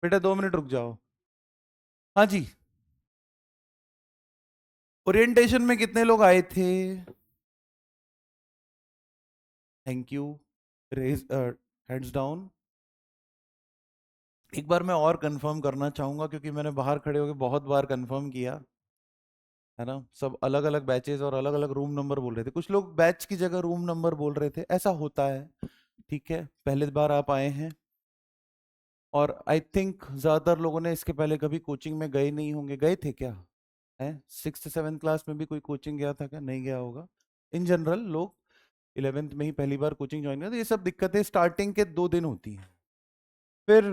बेटा 2 मिनट रुक जाओ। हाँ जी, ओरिएंटेशन में कितने लोग आए थे? Thank you. Raise hands down. एक बार मैं और कंफर्म करना चाहूंगा, क्योंकि मैंने बाहर खड़े होकर बहुत बार कंफर्म किया है ना। सब अलग अलग बैचेस और अलग अलग रूम नंबर बोल रहे थे, कुछ लोग बैच की जगह रूम नंबर बोल रहे थे, ऐसा होता है। ठीक है, पहले बार आप आए हैं, और आई थिंक ज्यादातर लोगों ने इसके पहले कभी कोचिंग में गए नहीं होंगे। गए थे क्या? है 6th 7th क्लास में भी कोई कोचिंग गया था क्या? नहीं गया होगा। इन जनरल लोग 11th में ही पहली बार कोचिंग ज्वाइन करते। ये सब दिक्कतें स्टार्टिंग के 2 दिन होती हैं, फिर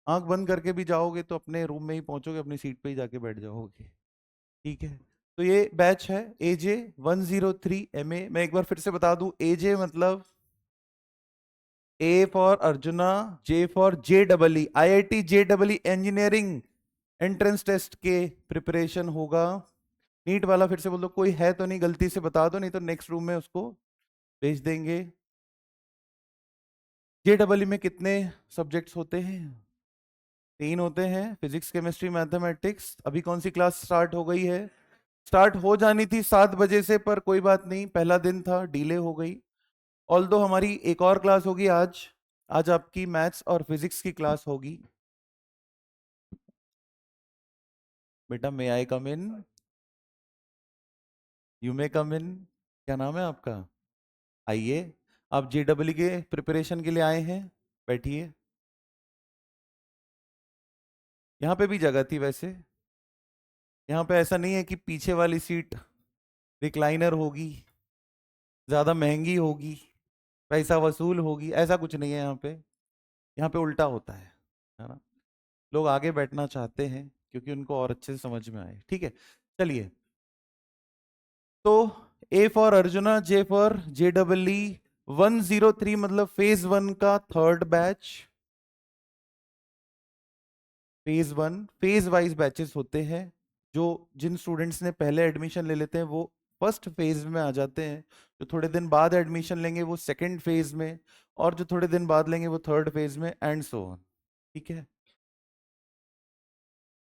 आंख बंद करके भी जाओगे तो अपने रूम में ही पहुंचोगे, अपनी सीट पे ही जाके बैठ जाओगे। ठीक है, तो ये बैच है AJ 103 MA। मैं एक बार फिर से बता दूं, AJ मतलब A for Arjuna, J for JEE, IIT JEE engineering entrance test के प्रिपरेशन होगा। नीट वाला फिर से बोल दो, कोई है तो नहीं, गलती से बता दो, नहीं तो नेक्स्ट रूम में उसको भेज देंगे। JEE में कितने सब्जेक्ट्स होते हैं? 3 होते हैं, फिजिक्स केमिस्ट्री मैथमेटिक्स। अभी कौन सी क्लास स्टार्ट हो गई है? स्टार्ट हो जानी थी 7 बजे से, पर कोई बात नहीं, पहला दिन था, डिले हो गई। ऑल्दो हमारी एक और क्लास होगी आज। आज आपकी मैथ्स और फिजिक्स की क्लास होगी। बेटा मे आई कम इन? यू मे कम इन। क्या नाम है आपका? आइए। आप JEE के प्रिपरेशन के लिए आए हैं, बैठिए। यहाँ पे भी जगह थी वैसे। यहाँ पे ऐसा नहीं है कि पीछे वाली सीट रिक्लाइनर होगी, ज्यादा महंगी होगी, पैसा वसूल होगी, ऐसा कुछ नहीं है यहाँ पे। यहाँ पे उल्टा होता है ना। लोग आगे बैठना चाहते हैं क्योंकि उनको और अच्छे से समझ में आए। ठीक है, चलिए। तो A for Arjuna, J for JEE 103 मतलब फेज 1 का 3rd batch. Phase 1 phase wise batches होते हैं। जो जिन स्टूडेंट्स ने पहले एडमिशन ले लेते हैं वो फर्स्ट फेज में आ जाते हैं, जो थोड़े दिन बाद एडमिशन लेंगे वो सेकंड फेज में, और जो थोड़े दिन बाद लेंगे वो थर्ड फेज में, एंड सो ऑन। ठीक है।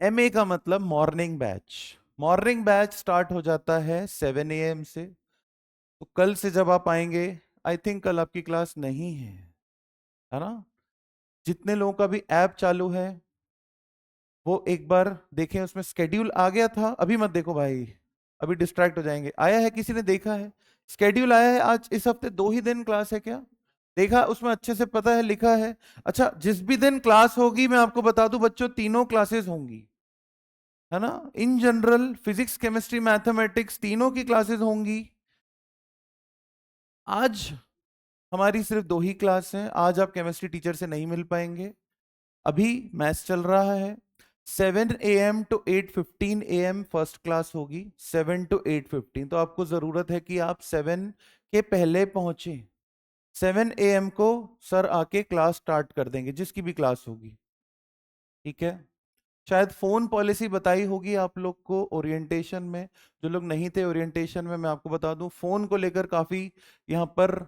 MA का मतलब morning batch. Morning batch start हो जाता है 7 AM से। तो कल से जब आप आएंगे, आई थिंक कल आपकी क्लास नहीं है ना। जितने लोगों का भी ऐप चालू है वो एक बार देखें, उसमें स्केड्यूल आ गया था। अभी मत देखो भाई, अभी डिस्ट्रैक्ट हो जाएंगे। आया है, किसी ने देखा है? स्केड्यूल आया है। आज इस हफ्ते 2 ही दिन क्लास है क्या? देखा उसमें अच्छे से पता है, लिखा है। अच्छा, जिस भी दिन क्लास होगी मैं आपको बता दूं बच्चों, तीनों क्लासेस होंगी, है ना। In general physics chemistry mathematics तीनों की क्लासेस होंगी। आज हमारी सिर्फ 2 ही क्लास हैं। आज आप केमिस्ट्री टीचर से नहीं मिल पाएंगे। अभी मैथ्स चल रहा है। 7 AM to 8:15 AM first class होगी, 7 to 8:15। तो आपको जरूरत है कि आप 7 के पहले पहुंचे। 7 AM को सर आके क्लास स्टार्ट कर देंगे, जिसकी भी क्लास होगी। ठीक है। शायद फोन पॉलिसी बताई होगी आप लोग को ओरिएंटेशन में। जो लोग नहीं थे ओरिएंटेशन में, मैं आपको बता दूं, फोन को लेकर काफी यहाँ पर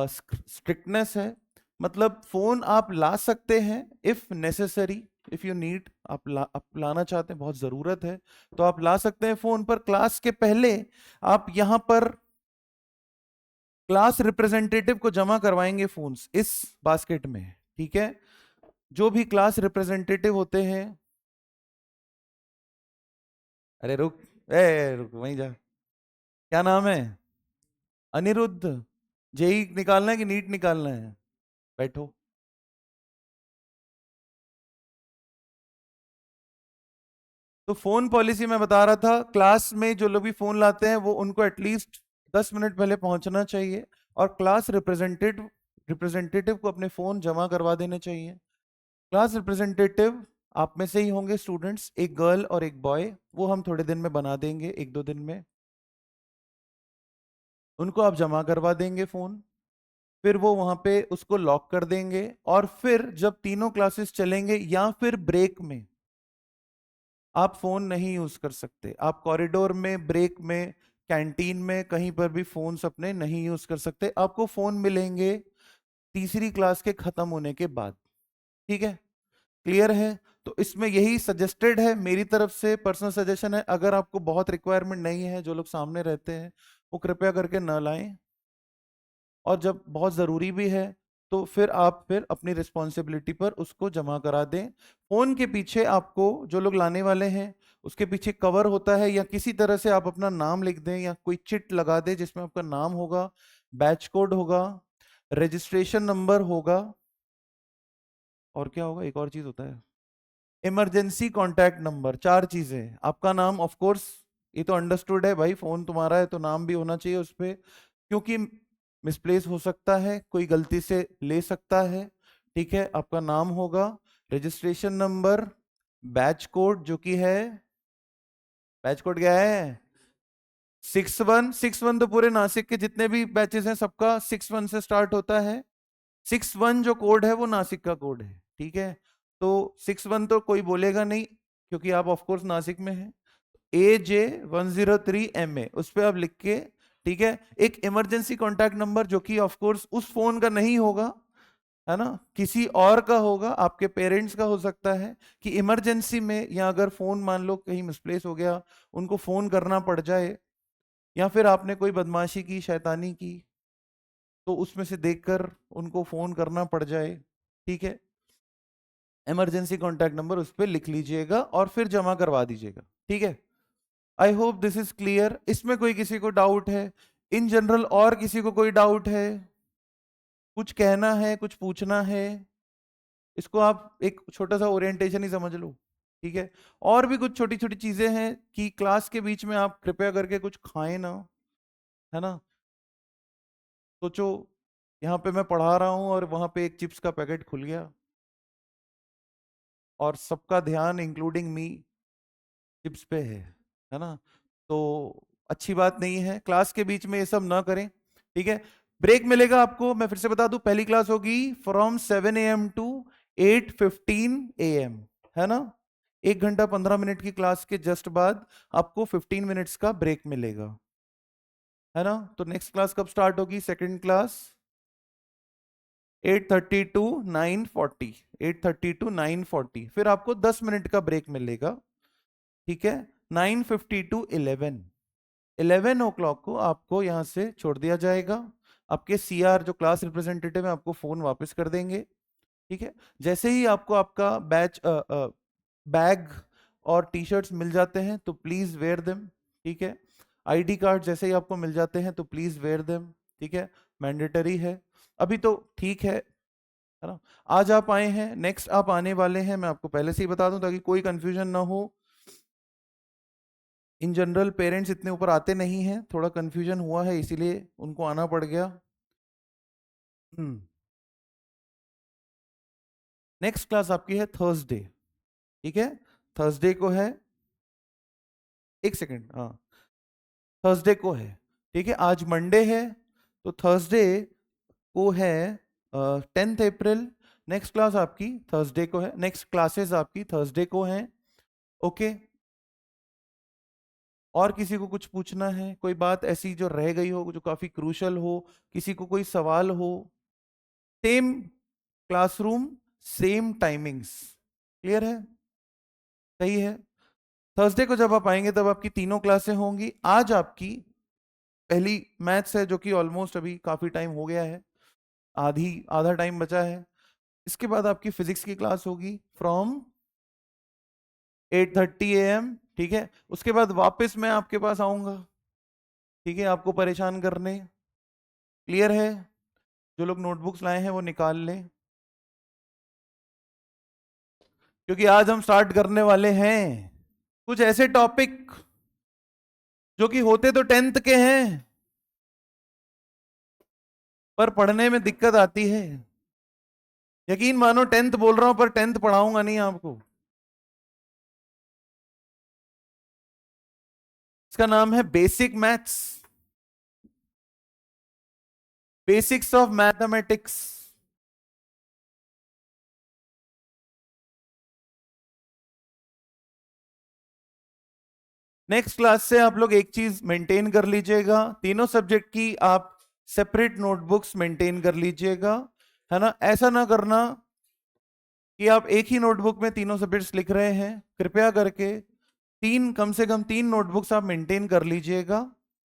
स्ट्रिक्टनेस है। मतलब फोन आप ला सकते हैं if necessary, if you need, आप लाना चाहते हैं, बहुत जरूरत है तो आप ला सकते हैं फोन। पर क्लास के पहले आप यहाँ पर क्लास रिप्रेजेंटेटिव को जमा करवाएंगे फोन्स इस बास्केट में। ठीक है, जो भी क्लास रिप्रेजेंटेटिव होते हैं। अरे रुक, रुक वहीं जा। क्या नाम है? अनिरुद्ध। जेई निकालना है कि नीट निकालना है? बैठो। तो फोन पॉलिसी मैं बता रहा था, क्लास में जो लोग भी फोन लाते हैं वो उनको एटलीस्ट 10 मिनट पहले पहुंचना चाहिए, और क्लास रिप्रेजेंटेटिव रिप्रेजेंटेटिव को अपने फोन जमा करवा देने चाहिए। क्लास रिप्रेजेंटेटिव आप में से ही होंगे स्टूडेंट्स, एक गर्ल और एक बॉय। वो हम थोड़े दिन में बना देंगे, 1-2 दिन में। उनको आप जमा करवा देंगे फोन, फिर वो वहां पे उसको लॉक कर देंगे। और फिर जब तीनों क्लासेस चलेंगे या फिर ब्रेक में, आप फोन नहीं यूज कर सकते। आप कॉरिडोर में, ब्रेक में, कैंटीन में, कहीं पर भी फोन्स अपने नहीं यूज कर सकते। आपको फोन मिलेंगे तीसरी क्लास के खत्म होने के बाद। ठीक है, क्लियर है? तो इसमें यही सजेस्टेड है मेरी तरफ से, पर्सनल सजेशन है, अगर आपको बहुत रिक्वायरमेंट नहीं है, जो लोग सामने रहते हैं वो कृपया करके न लाएं, और जब बहुत ज़रूरी भी है तो फिर अपनी रिस्पॉन्सिबिलिटी पर उसको जमा करा दें। फोन के पीछे आपको, जो लोग लाने वाले हैं, उसके पीछे कवर होता है, या किसी तरह से आप अपना नाम लिख दें या कोई चिट लगा दें जिसमें आपका नाम होगा, बैच कोड होगा, रजिस्ट्रेशन नंबर होगा, और क्या होगा, एक और चीज होता है, इमरजेंसी कॉन्टैक्ट नंबर। चार चीजें, आपका नाम ऑफ कोर्स, ये तो अंडरस्टूड है भाई, फोन तुम्हारा है तो नाम भी होना चाहिए उस पे, क्योंकि मिसप्लेस हो सकता है, कोई गलती से ले सकता है। ठीक है, आपका नाम होगा, रजिस्ट्रेशन नंबर, बैच कोड जो कि है, बैच कोड क्या है, 6161, तो पूरे नासिक के जितने भी बैचेस हैं सबका 61 से स्टार्ट होता है। 61 जो कोड है वो नासिक का कोड है, ठीक है? तो 61 तो कोई बोलेगा नहीं क्योंकि आप ऑफ कोर्स नासिक में हैं। AJ103MA उस पर आप लिख के, ठीक है, एक इमरजेंसी कॉन्टैक्ट नंबर जो कि ऑफ कोर्स उस फोन का नहीं होगा, है ना, किसी और का होगा, आपके पेरेंट्स का हो सकता है, कि इमरजेंसी में, या अगर फोन मान लो कहीं मिसप्लेस हो गया, उनको फोन करना पड़ जाए, या फिर आपने कोई बदमाशी की, शैतानी की, तो उसमें से देखकर उनको फोन करना पड़ जाए, ठीक है, इमरजेंसी कॉन्टैक्ट नंबर उस पर लिख लीजिएगा और फिर जमा करवा दीजिएगा, ठीक है? I hope this is clear. इसमें कोई किसी को डाउट है इन जनरल, और किसी को कोई डाउट है, कुछ कहना है, कुछ पूछना है? इसको आप एक छोटा सा ओरिएंटेशन ही समझ लो, ठीक है? और भी कुछ छोटी छोटी चीजें हैं कि क्लास के बीच में आप कृपया करके कुछ खाएं ना, है ना? सोचो यहाँ पे मैं पढ़ा रहा हूँ और वहां पे एक चिप्स का पैकेट खुल गया और सबका ध्यान इंक्लूडिंग मी चिप्स पे है ना? तो अच्छी बात नहीं है, क्लास के बीच में ये सब ना करें, ठीक है? ब्रेक मिलेगा आपको, मैं फिर से बता दूं, पहली क्लास होगी फ्रॉम 7 AM टू 8:15 AM, है ना? 1 घंटा 15 मिनट की क्लास के जस्ट बाद आपको 15 मिनट्स का ब्रेक मिलेगा, है ना? तो नेक्स्ट क्लास कब स्टार्ट होगी? सेकेंड क्लास 8:30 टू 9:40, 8:30 टू 9:40, फिर आपको 10 मिनट का ब्रेक मिलेगा, ठीक है? 9:50 टू 11 o'clock को आपको यहां से छोड़ दिया जाएगा, आपके CR जो क्लास रिप्रेजेंटेटिव है आपको फोन वापस कर देंगे, ठीक है? जैसे ही आपको आपका बैग और टी-शर्ट्स मिल जाते हैं तो प्लीज वेयर देम, ठीक है? ID कार्ड जैसे ही आपको मिल जाते हैं तो प्लीज वेयर देम, ठीक है? मैंडेटरी है अभी तो, ठीक है ना? आज आप आए हैं, नेक्स्ट आप आने वाले हैं, मैं आपको पहले से ही बता दूं ताकि कोई कंफ्यूजन ना हो। इन जनरल पेरेंट्स इतने ऊपर आते नहीं हैं, थोड़ा कंफ्यूजन हुआ है इसीलिए उनको आना पड़ गया। नेक्स्ट क्लास आपकी है थर्सडे, ठीक है? थर्सडे को है, एक सेकेंड, हाँ, थर्सडे को है, ठीक है? आज मंडे है तो थर्सडे को है 10th अप्रैल। नेक्स्ट क्लास आपकी थर्सडे को है, नेक्स्ट क्लासेस आपकी थर्सडे को हैं, ओके? और किसी को कुछ पूछना है, कोई बात ऐसी जो रह गई हो, जो काफी क्रूशल हो, किसी को कोई सवाल हो? Same classroom, same timings, clear है? सही है। थर्सडे को जब आप आएंगे तब आपकी तीनों क्लासें होंगी। आज आपकी पहली मैथ्स है जो कि ऑलमोस्ट अभी काफी टाइम हो गया है, आधा टाइम बचा है। इसके बाद आपकी फिजिक्स की क्लास होगी फ्रॉम 8:30 AM, ठीक है? उसके बाद वापस मैं आपके पास आऊंगा, ठीक है, आपको परेशान करने, क्लियर है? जो लोग नोटबुक्स लाए हैं वो निकाल लें, क्योंकि आज हम स्टार्ट करने वाले हैं कुछ ऐसे टॉपिक जो कि होते तो 10th के हैं पर पढ़ने में दिक्कत आती है। यकीन मानो 10th बोल रहा हूं पर 10th पढ़ाऊंगा नहीं आपको। इसका नाम है basic maths, basics of mathematics. Next class से आप लोग एक चीज मेंटेन कर लीजिएगा, तीनों सब्जेक्ट की आप सेपरेट नोटबुक्स मेंटेन कर लीजिएगा, है ना? ऐसा ना करना कि आप एक ही नोटबुक में तीनों सब्जेक्ट्स लिख रहे हैं, कृपया करके कम से कम 3 नोटबुक्स आप मेंटेन कर लीजिएगा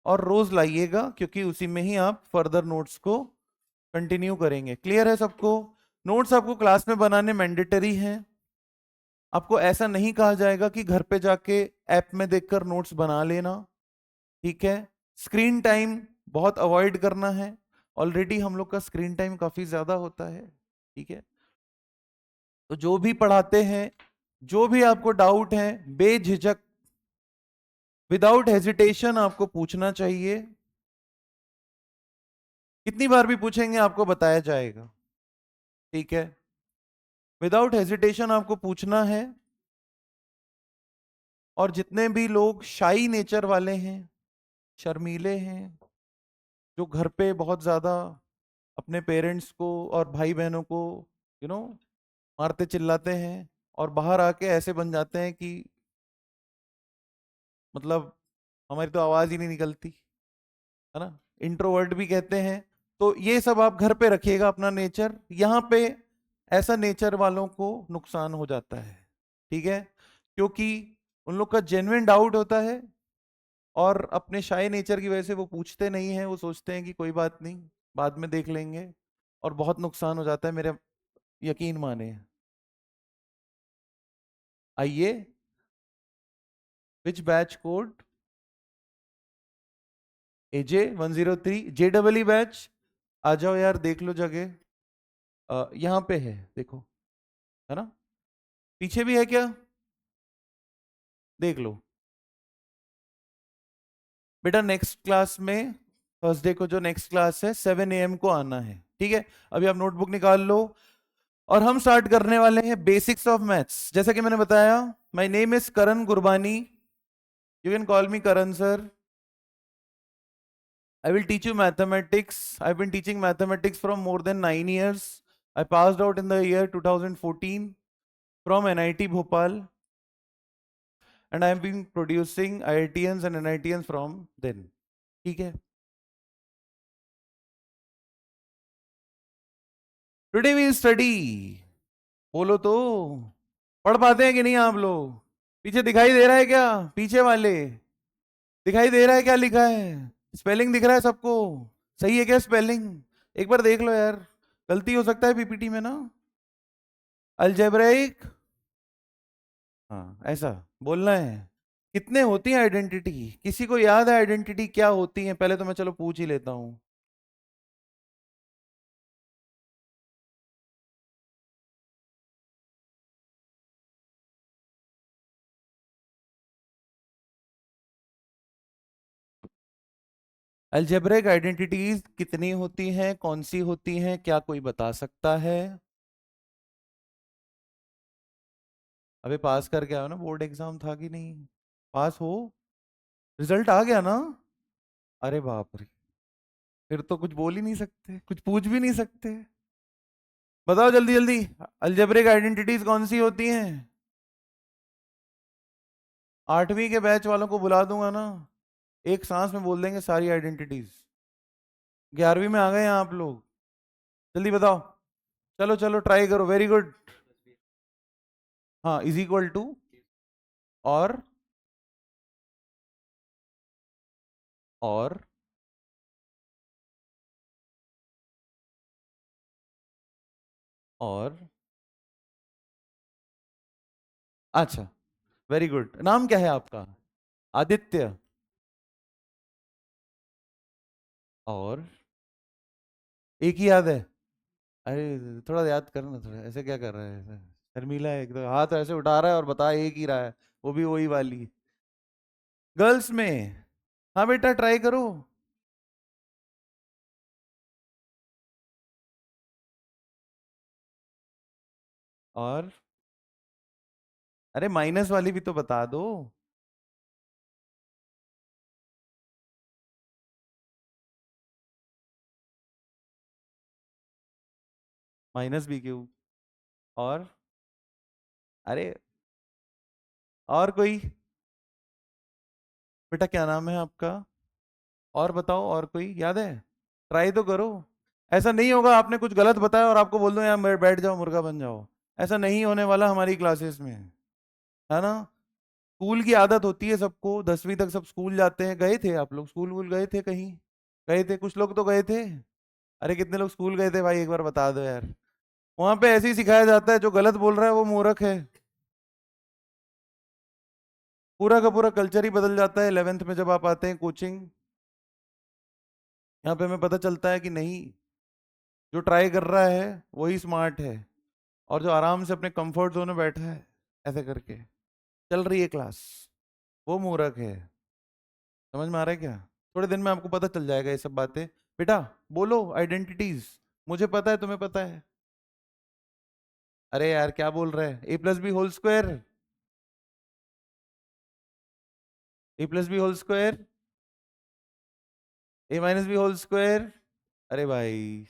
और रोज लाइएगा, क्योंकि उसी में ही आप फर्दर नोट्स को कंटिन्यू करेंगे। क्लियर है सबको? नोट्स आपको क्लास में बनाने मैंडेटरी हैं। आपको ऐसा नहीं कहा जाएगा कि घर पे जाके ऐप में देखकर नोट्स बना लेना, ठीक है? स्क्रीन टाइम बहुत अवॉइड करना है। ऑलरेडी हम लोग का स्क्रीन टाइम काफी ज्यादा होता है, ठीक है? तो जो भी पढ़ाते हैं, जो भी आपको डाउट है, बेझिझक, विदाउट हेजिटेशन आपको पूछना चाहिए। कितनी बार भी पूछेंगे आपको बताया जाएगा, ठीक है? विदाउट हेजिटेशन आपको पूछना है। और जितने भी लोग शाई नेचर वाले हैं, शर्मीले हैं, जो घर पे बहुत ज्यादा अपने पेरेंट्स को और भाई बहनों को यू नो मारते चिल्लाते हैं, और बाहर आके ऐसे बन जाते हैं कि मतलब हमारी तो आवाज ही नहीं निकलती, है ना, इंट्रोवर्ट भी कहते हैं। तो ये सब आप घर पे रखिएगा अपना नेचर। यहाँ पे ऐसा नेचर वालों को नुकसान हो जाता है, ठीक है? क्योंकि उन लोग का जेन्युइन डाउट होता है, और अपने शाय नेचर की वजह से वो पूछते नहीं है, वो सोचते हैं कि कोई बात नहीं, बाद में देख लेंगे, और बहुत नुकसान हो जाता है, मेरे यकीन माने। आइए, which batch code? AJ 103 JEE batch. आ जाओ यार, देख लो जगह। यहाँ पे है, देखो, है ना? पीछे भी है क्या? देख लो बेटा। नेक्स्ट क्लास में, थर्सडे को जो नेक्स्ट क्लास है, 7 AM को आना है, ठीक है? अभी आप नोटबुक निकाल लो, और हम स्टार्ट करने वाले हैं बेसिक्स ऑफ मैथ्स। जैसा कि मैंने बताया, my name is Karan Gurbani, you can call me Karan sir. I will teach you mathematics. I've been teaching mathematics from more than 9 years. I passed out in the year 2014 from NIT Bhopal, and I have been producing IITians and NITians from then. ठीक है? Today we will study. बोलो तो, पढ़ पाते हैं कि नहीं आप लोग? पीछे दिखाई दे रहा है क्या? पीछे वाले दिखाई दे रहा है क्या लिखा है? स्पेलिंग दिख रहा है सबको? सही है क्या स्पेलिंग? एक बार देख लो यार, गलती हो सकता है पीपीटी में ना। अलजेब्राइक, हाँ ऐसा बोलना है। कितने होती है आइडेंटिटी? किसी को याद है आइडेंटिटी क्या होती है? पहले तो मैं चलो पूछ ही लेता हूं। अलजेब्रिक आइडेंटिटीज कितनी होती हैं, कौन सी होती हैं, क्या कोई बता सकता है? अबे पास करके आओ ना, बोर्ड एग्जाम था कि नहीं? पास हो? रिजल्ट आ गया ना? अरे बाप रे, फिर तो कुछ बोल ही नहीं सकते, कुछ पूछ भी नहीं सकते। बताओ जल्दी जल्दी, अलजेब्रिक आइडेंटिटीज कौन सी होती हैं? 8वीं के बैच वालों को बुला दूंगा ना, एक सांस में बोल देंगे सारी आइडेंटिटीज। 11वीं में आ गए हैं आप लोग, जल्दी बताओ। चलो चलो ट्राई करो, वेरी गुड। हाँ, इज इक्वल टू, और और और अच्छा, वेरी गुड। नाम क्या है आपका? आदित्य। और एक ही याद है? अरे थोड़ा याद करना, थोड़ा ऐसे क्या कर रहा है, ऐसे शर्मीला है एकदम, हाथ ऐसे उठा रहा है और बता एक ही रहा है, वो भी वही वाली। गर्ल्स में? हाँ बेटा ट्राई करो। और अरे माइनस वाली भी तो बता दो। माइनस भी क्यों? और अरे, और कोई? बेटा क्या नाम है आपका? और बताओ, और कोई याद है? ट्राई तो करो। ऐसा नहीं होगा आपने कुछ गलत बताया और आपको बोल दो यहाँ बैठ जाओ, मुर्गा बन जाओ। ऐसा नहीं होने वाला हमारी क्लासेस में, है ना। स्कूल की आदत होती है सबको, 10वीं तक सब स्कूल जाते हैं। गए थे आप लोग स्कूल वूल, गए थे कहीं? गए थे, कुछ लोग तो गए थे। अरे कितने लोग स्कूल गए थे भाई, एक बार बता दो यार। वहां पे ऐसे ही सिखाया जाता है, जो गलत बोल रहा है वो मूर्ख है। पूरा का पूरा कल्चर ही बदल जाता है 11th में जब आप आते हैं कोचिंग। यहाँ पे हमें पता चलता है कि नहीं, जो ट्राई कर रहा है वही स्मार्ट है, और जो आराम से अपने कंफर्ट जोन में बैठा है ऐसे करके चल रही है क्लास, वो मूर्ख है। समझ में आ रहा है क्या? थोड़े दिन में आपको पता चल जाएगा ये सब बातें। बेटा बोलो आइडेंटिटीज, मुझे पता है तुम्हें पता है। अरे यार क्या बोल रहे हैं, ए प्लस बी होल स्क्वायर, ए प्लस बी होल स्क्वायर, ए माइनस बी होल स्क्वायर। अरे भाई,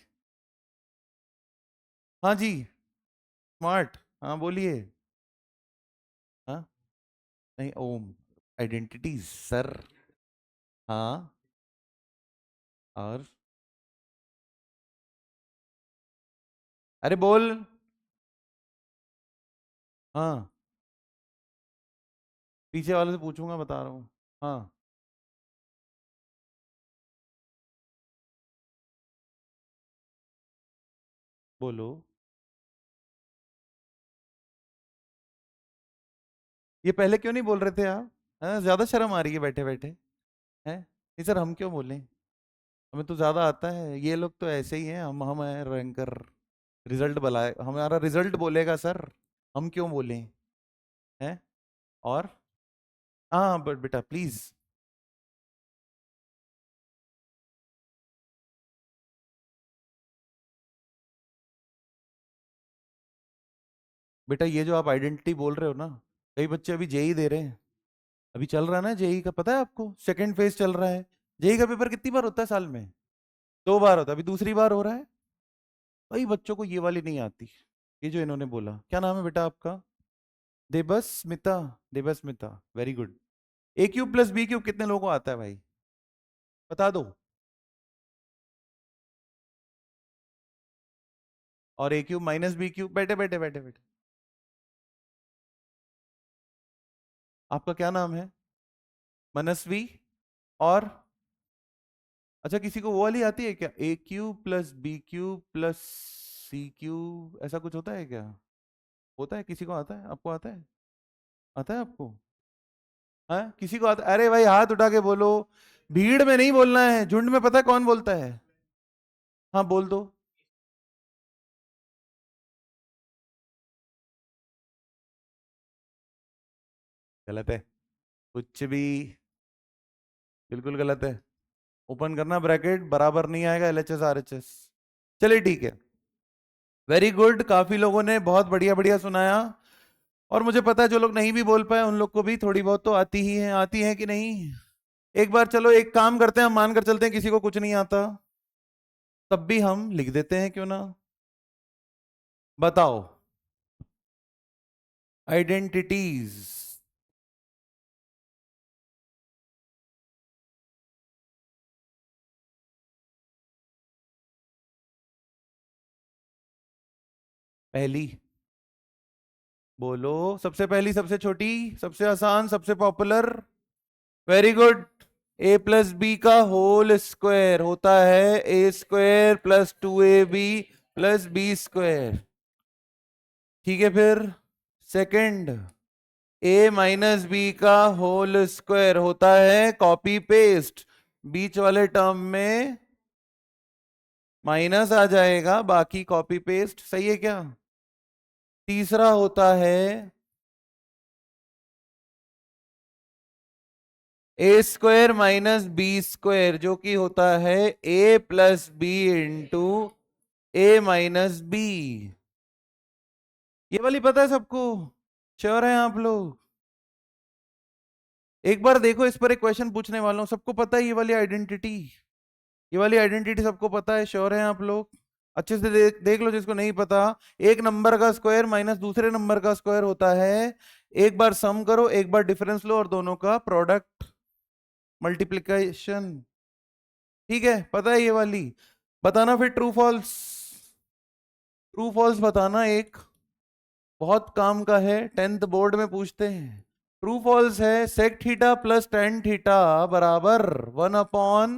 हाँ जी, स्मार्ट, हाँ बोलिए। हाँ, नहीं ओम, आइडेंटिटीज सर। हाँ, और अरे बोल। हाँ, पीछे वाले से पूछूंगा, बता रहा हूँ। हाँ, बोलो। ये पहले क्यों नहीं बोल रहे थे आप? हाँ, ज्यादा शर्म आ रही है बैठे बैठे। हैं, नहीं सर हम क्यों बोलें, हमें तो ज्यादा आता है, ये लोग तो ऐसे ही हैं, हम हैं रैंकर। रिजल्ट बुलाए, हमारा रिजल्ट बोलेगा सर, हम क्यों बोलें। हैं, और हाँ बट बेटा प्लीज। बेटा ये जो आप आइडेंटिटी बोल रहे हो ना, कई बच्चे अभी जेई दे रहे हैं, अभी चल रहा है ना जेई का, पता है आपको, सेकंड फेज चल रहा है। जेई का पेपर कितनी बार होता है साल में? 2 बार होता है, अभी दूसरी बार हो रहा है। कई बच्चों को ये वाली नहीं आती, ये जो इन्होंने बोला। क्या नाम है बेटा आपका? देबस्मिता, देबस्मिता, वेरी गुड। ए क्यूब प्लस बी क्यूब कितने लोगों को आता है भाई, बता दो। और ए क्यूब माइनस बी क्यूब, बैठे बैठे बैठे बैठे। आपका क्या नाम है? मनस्वी। और अच्छा, किसी को वो वाली आती है क्या, a cube plus b cube plus c cube, ऐसा कुछ होता है क्या? होता है, किसी को आता है, आपको आता है? आता है आपको? हाँ किसी को आता? अरे भाई हाथ उठा के बोलो, भीड़ में नहीं बोलना है, झुंड में पता है कौन बोलता है। हाँ बोल दो। गलत है, कुछ भी, बिल्कुल गलत है। ओपन करना ब्रैकेट, बराबर नहीं आएगा एलएचएस आरएचएस। चलिए ठीक है, वेरी गुड, काफी लोगों ने बहुत बढ़िया बढ़िया सुनाया। और मुझे पता है जो लोग नहीं भी बोल पाए उन लोग को भी थोड़ी बहुत तो आती ही है, आती है कि नहीं। एक बार चलो एक काम करते हैं, हम मान कर चलते हैं किसी को कुछ नहीं आता, तब भी हम लिख देते हैं, क्यों ना। बताओ, आइडेंटिटीज। पहली, बोलो, सबसे पहली, सबसे छोटी, सबसे आसान, सबसे popular. Very good. A plus b का होल स्क्वायर होता है a square plus 2ab plus b square. ठीक है, फिर सेकंड, ए माइनस बी का होल स्क्वायर होता है कॉपी पेस्ट, बीच वाले टर्म में माइनस आ जाएगा, बाकी कॉपी पेस्ट, सही है क्या? तीसरा होता है a square minus b square, जो कि होता है a plus b into A minus B. ये वाली पता है सबको? श्योर है आप लोग? एक बार देखो, इस पर एक क्वेश्चन पूछने वाला हूं, सबको पता है ये वाली आइडेंटिटी? ये वाली आइडेंटिटी सबको पता है, श्योर है आप लोग? अच्छे से देख लो जिसको नहीं पता। एक नंबर का स्क्वायर माइनस दूसरे नंबर का स्क्वायर होता है, एक बार सम करो, एक बार डिफरेंस लो, और दोनों का प्रोडक्ट, मल्टीप्लिकेशन। ठीक है, पता है ये वाली? बताना फिर ट्रू फॉल्स, ट्रू फॉल्स बताना एक। बहुत काम का है, 10th बोर्ड में पूछते हैं। ट्रू फॉल्स है, sec theta plus tan theta बराबर 1 अपॉन,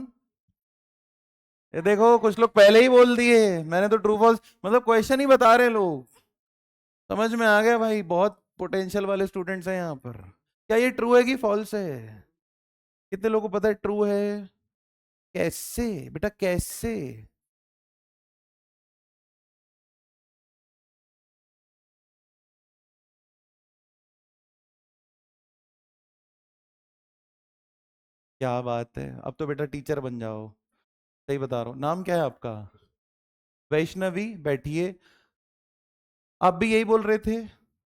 ये देखो कुछ लोग पहले ही बोल दिए, मैंने तो ट्रू फॉल्स मतलब क्वेश्चन ही बता रहे लोग। समझ में आ गया भाई, बहुत पोटेंशियल वाले स्टूडेंट्स हैं यहाँ पर। क्या ये ट्रू है कि फॉल्स है? कितने लोगों को पता है ट्रू है? कैसे बेटा, कैसे? क्या बात है, अब तो बेटा टीचर बन जाओ। सही बता रहा हूँ। नाम क्या है आपका? वैष्णवी, बैठिए। आप भी यही बोल रहे थे,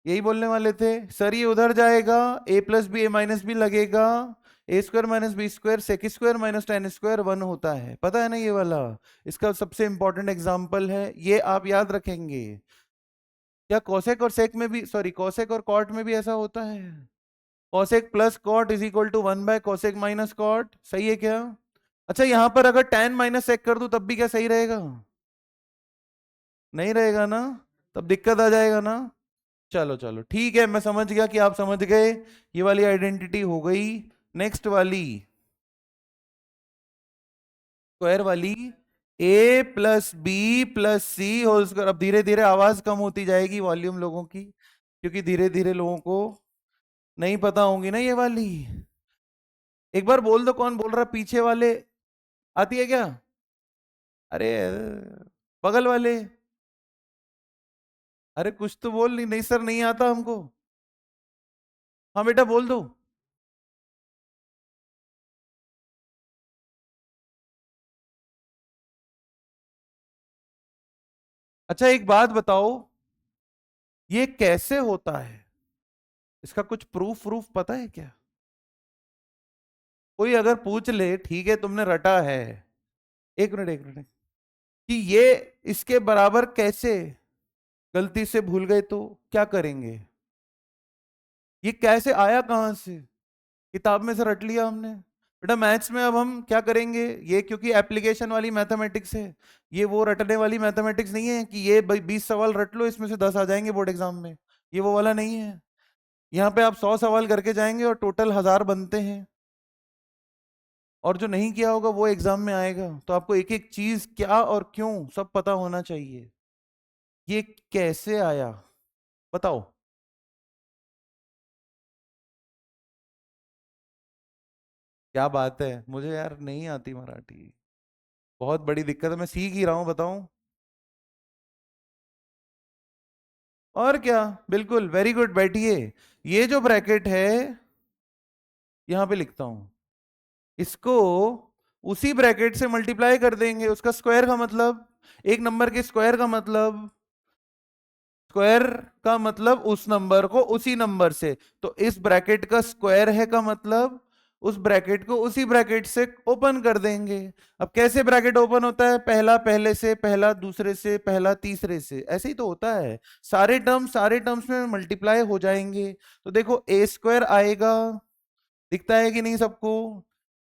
यही बोलने वाले थे सर ये उधर जाएगा, a plus b a minus b लगेगा, a square minus b square sec square minus ten square 1 होता है, पता है ना ये वाला? इसका सबसे इंपॉर्टेंट एग्जाम्पल है ये, आप याद रखेंगे। क्या कोसेक और सेक में भी, सॉरी कोसेक और कॉट में भी ऐसा होता है? Cosec plus cot is equal to 1/कोसेक माइनस कॉट, सही है क्या? अच्छा यहां पर अगर टेन माइनस सेक कर दूं तब भी क्या सही रहेगा? नहीं रहेगा ना, तब दिक्कत आ जाएगा ना। चलो चलो ठीक है, मैं समझ गया कि आप समझ गए, ये वाली आइडेंटिटी हो गई। नेक्स्ट वाली, स्क्वायर वाली, ए प्लस बी प्लस सी होल स्क्वायर। अब धीरे धीरे आवाज कम होती जाएगी वॉल्यूम लोगों की, क्योंकि धीरे धीरे लोगों को नहीं पता होंगी ना ये वाली। एक बार बोल दो कौन बोल रहा पीछे वाले, आती है क्या? अरे बगल वाले, अरे कुछ तो बोल, नहीं नहीं सर नहीं आता हमको। हाँ बेटा बोल दो। अच्छा एक बात बताओ, ये कैसे होता है? इसका कुछ प्रूफ प्रूफ पता है क्या? कोई अगर पूछ ले, ठीक है तुमने रटा है, एक मिनट एक मिनट, कि ये इसके बराबर कैसे, गलती से भूल गए तो क्या करेंगे? ये कैसे आया कहां से? किताब में से रट लिया हमने? बेटा मैथ्स में अब हम क्या करेंगे, ये क्योंकि एप्लीकेशन वाली मैथमेटिक्स है, ये वो रटने वाली मैथमेटिक्स नहीं है कि ये 20 सवाल रट लो इसमें से 10 आ जाएंगे बोर्ड एग्जाम में, ये वो वाला नहीं है। यहाँ पे आप 100 सवाल करके जाएंगे और टोटल 1000 बनते हैं, और जो नहीं किया होगा वो एग्जाम में आएगा, तो आपको एक एक चीज क्या और क्यों सब पता होना चाहिए। ये कैसे आया बताओ? क्या बात है, मुझे यार नहीं आती मराठी, बहुत बड़ी दिक्कत है, मैं सीख ही रहा हूं, बताऊं? और क्या, बिल्कुल वेरी गुड, बैठिए। ये जो ब्रैकेट है, यहां पे लिखता हूं, इसको उसी ब्रैकेट से मल्टीप्लाई कर देंगे, उसका स्क्वायर का मतलब, एक नंबर के स्क्वायर का मतलब, स्क्वायर का मतलब उस नंबर को उसी नंबर से, तो इस ब्रैकेट का स्क्वायर है का मतलब उस ब्रैकेट को उसी ब्रैकेट से ओपन कर देंगे। अब कैसे ब्रैकेट ओपन होता है? पहला पहले से, पहला दूसरे से, पहला तीसरे से, ऐसे ही तो होता है। सारे टर्म्स में मल्टीप्लाई हो जाएंगे। तो देखो ए स्क्वायर आएगा, दिखता है कि नहीं सबको?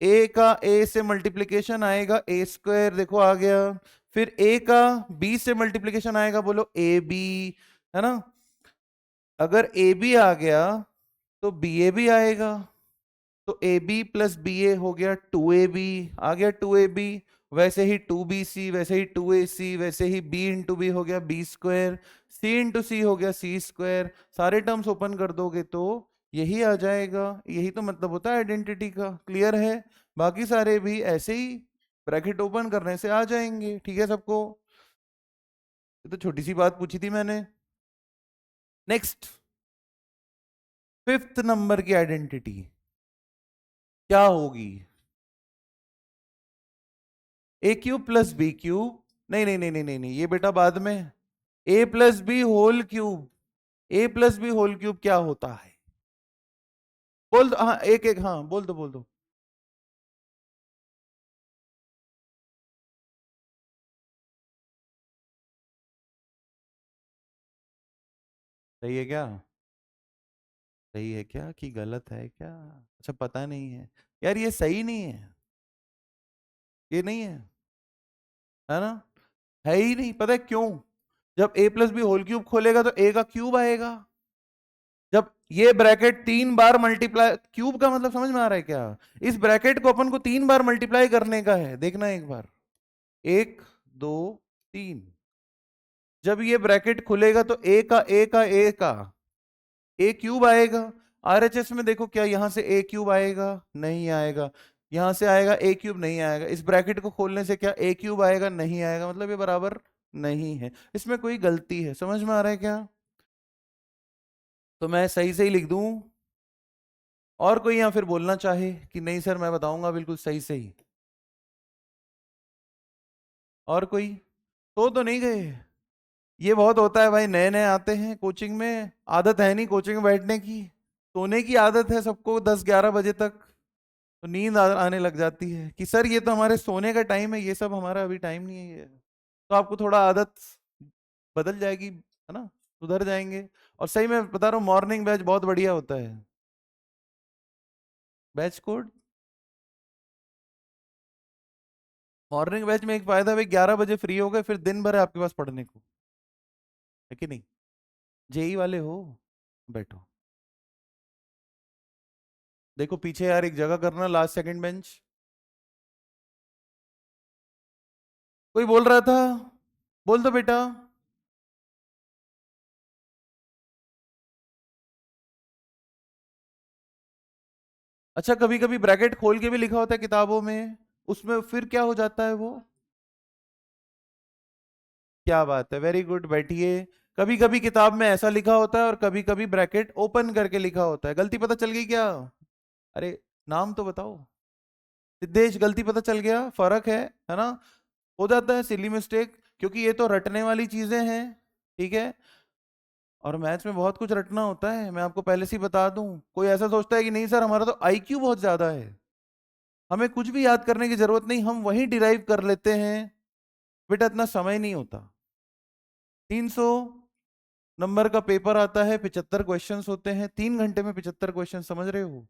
ए का ए से मल्टीप्लीकेशन आएगा, ए स्क्वायर देखो आ गया। फिर ए का बी से मल्टीप्लीकेशन आएगा, बोलो ए बी, है ना? अगर ए बी आ गया तो बी ए भी आएगा, तो ए बी प्लस बी ए हो गया 2ab, आ गया 2ab। वैसे ही 2bc, वैसे ही 2ac, वैसे ही b इंटू बी हो गया बी स्क्वायर, c इंटू सी हो गया सी स्क्वायर। सारे टर्म्स ओपन कर दोगे तो यही आ जाएगा, यही तो मतलब होता है आइडेंटिटी का। क्लियर है? बाकी सारे भी ऐसे ही ब्रैकेट ओपन करने से आ जाएंगे, ठीक है सबको? ये तो छोटी सी बात पूछी थी मैंने। नेक्स्ट, फिफ्थ नंबर की आइडेंटिटी क्या होगी? ए क्यूब प्लस बी क्यूब, नहीं नहीं नहीं नहीं नहीं नहीं, ये बेटा बाद में। ए प्लस बी होल क्यूब, ए प्लस बी होल क्यूब क्या होता है? बोल दो, हाँ एक एक, हाँ बोल दो बोल दो। सही है क्या? सही है क्या कि गलत है क्या? अच्छा पता नहीं है, यार ये सही नहीं है, ये नहीं है, है ना? है ही नहीं, पता है क्यों? जब a plus B whole cube खोलेगा तो a का क्यूब आएगा। जब ये ब्रैकेट 3 बार मल्टीप्लाई, क्यूब का मतलब समझ में आ रहा है क्या? इस ब्रैकेट को अपन को 3 बार मल्टीप्लाई करने का है, देखना एक बार, 1 2 3। जब ये ब्रैकेट खुलेगा तो a का ए क्यूब आएगा। आरएचएस में देखो क्या यहां से ए क्यूब आएगा? नहीं आएगा। यहां से आएगा ए क्यूब? नहीं आएगा। इस ब्रैकेट को खोलने से क्या ए क्यूब आएगा? नहीं आएगा। मतलब ये बराबर नहीं है, इसमें कोई गलती है, समझ में आ रहा है क्या? तो मैं सही सही लिख दूं, और कोई या फिर बोलना चाहे कि नहीं सर मैं बताऊंगा बिल्कुल सही सही? और कोई? तो नहीं गए? ये बहुत होता है भाई, नए नए आते हैं कोचिंग में, आदत है नहीं कोचिंग में बैठने की, सोने की आदत है सबको 10 11 बजे तक, तो नींद आने लग जाती है कि सर ये तो हमारे सोने का टाइम है, ये सब हमारा अभी टाइम नहीं है ये। तो आपको थोड़ा आदत बदल जाएगी, है ना, सुधर जाएंगे। और सही में बता रहा हूँ, मॉर्निंग बैच बहुत बढ़िया होता है। बैच कोड, मॉर्निंग बैच में एक फायदा भाई, 11 बजे फ्री हो गए, फिर दिन भर है आपके पास पढ़ने को, है कि नहीं? जेई वाले हो, बैठो। देखो पीछे यार एक जगह करना, लास्ट सेकंड बेंच। कोई बोल रहा था? बोल दो बेटा। अच्छा, कभी कभी ब्रैकेट खोल के भी लिखा होता है किताबों में, उसमें फिर क्या हो जाता है वो? क्या बात है, वेरी गुड, बैठिए। कभी कभी किताब में ऐसा लिखा होता है और कभी कभी ब्रैकेट ओपन करके लिखा होता है, गलती पता चल गई क्या? अरे नाम तो बताओ। सिद्धेश, गलती पता चल गया, फर्क है ना? हो जाता है सिली मिस्टेक, क्योंकि ये तो रटने वाली चीजें हैं, ठीक है? और मैथ्स में बहुत कुछ रटना होता है, मैं आपको पहले से ही बता दूं। कोई ऐसा सोचता है कि नहीं सर हमारा तो आईक्यू बहुत ज्यादा है, हमें कुछ भी याद करने की जरूरत नहीं, हम वही डिराइव कर लेते हैं। बेटा इतना समय नहीं होता। 300 नंबर का पेपर आता है, 75 क्वेश्चंस होते हैं, 3 घंटे में 75 क्वेश्चन, समझ रहे हो?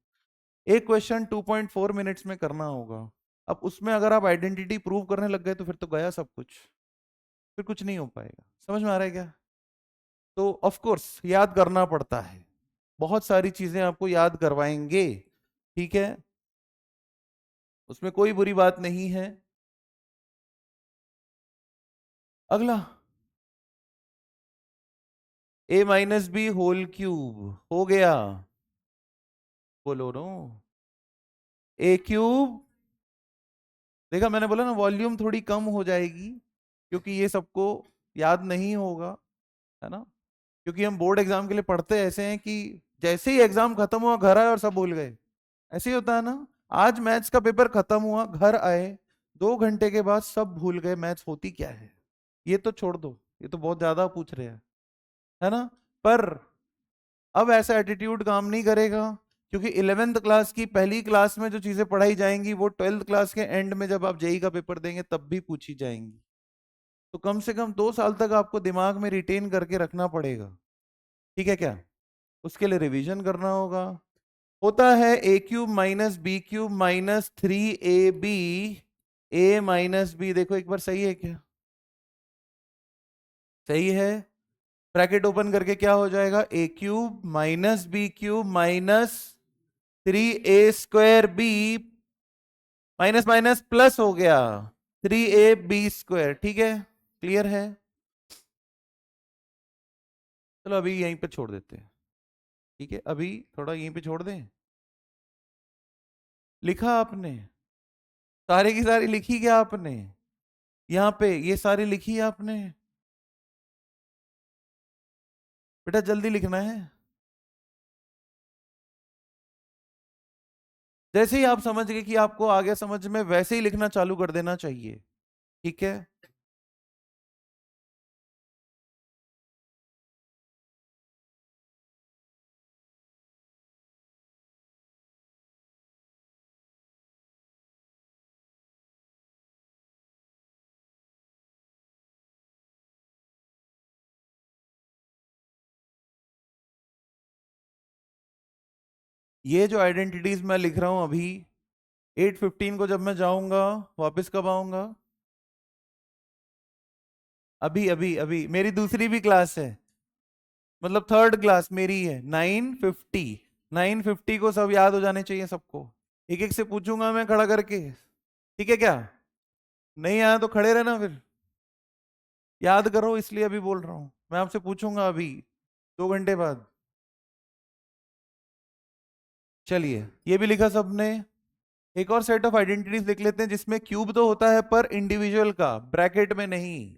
एक क्वेश्चन 2.4 मिनट्स में करना होगा। अब उसमें अगर आप आइडेंटिटी प्रूव करने लग गए तो फिर तो गया सब कुछ, फिर कुछ नहीं हो पाएगा। समझ में आ रहा है क्या? तो ऑफ कोर्स याद करना पड़ता है, बहुत सारी चीजें आपको याद करवाएंगे, ठीक है, उसमें कोई बुरी बात नहीं है। अगला, a - b होल क्यूब हो गया, बोलो नो। ए क्यूब, देखा मैंने बोला ना वॉल्यूम थोड़ी कम हो जाएगी, क्योंकि ये सबको याद नहीं होगा, है ना? क्योंकि हम बोर्ड एग्जाम के लिए पढ़ते ऐसे हैं कि जैसे ही एग्जाम खत्म हुआ घर आए और सब भूल गए, ऐसे ही होता है ना? आज मैथ्स का पेपर खत्म हुआ, घर आए, 2 घंटे के बाद सब भूल गए मैथ्स होती क्या है। ये तो छोड़ दो, ये तो बहुत ज्यादा पूछ रहे हैं, है ना? पर अब ऐसा एटीट्यूड काम नहीं करेगा, क्योंकि 11th क्लास की पहली क्लास में जो चीजें पढ़ाई जाएंगी वो 12th क्लास के एंड में जब आप जेई का पेपर देंगे तब भी पूछी जाएंगी। तो कम से कम 2 साल तक आपको दिमाग में रिटेन करके रखना पड़ेगा, ठीक है क्या? उसके लिए रिवीजन करना होगा। होता है a³ - b³ - 3ab, a - b, देखो एक बार सही है क्या? सही है। ब्रैकेट ओपन करके क्या हो जाएगा? a³ - b³ - 3a² b, minus minus plus हो गया, 3ab², ठीक है, क्लियर है? चलो अभी यहीं पे छोड़ देते हैं, ठीक है, अभी थोड़ा यहीं पे छोड़ दें। लिखा आपने? सारी की सारी लिखी क्या आपने? यहाँ पे ये सारी लिखी है आपने? बेटा जल्दी लिखना है, जैसे ही आप समझ गए कि आपको आगे समझ में, वैसे ही लिखना चालू कर देना चाहिए, ठीक है? ये जो आइडेंटिटीज मैं लिख रहा हूं अभी, 8:15 को जब मैं जाऊंगा, वापस कब आऊंगा? अभी अभी अभी मेरी दूसरी भी क्लास है, मतलब थर्ड क्लास मेरी है। 9:50, 9:50 को सब याद हो जाने चाहिए सबको। एक एक से पूछूंगा मैं खड़ा करके, ठीक है क्या? नहीं आया तो खड़े रहना फिर, याद करो, इसलिए अभी बोल रहा हूं। मैं आपसे पूछूंगा अभी 2 घंटे बाद। चलिए, ये भी लिखा सबने। एक और सेट ऑफ आइडेंटिटीज लिख लेते हैं जिसमें क्यूब तो होता है पर इंडिविजुअल का, ब्रैकेट में नहीं।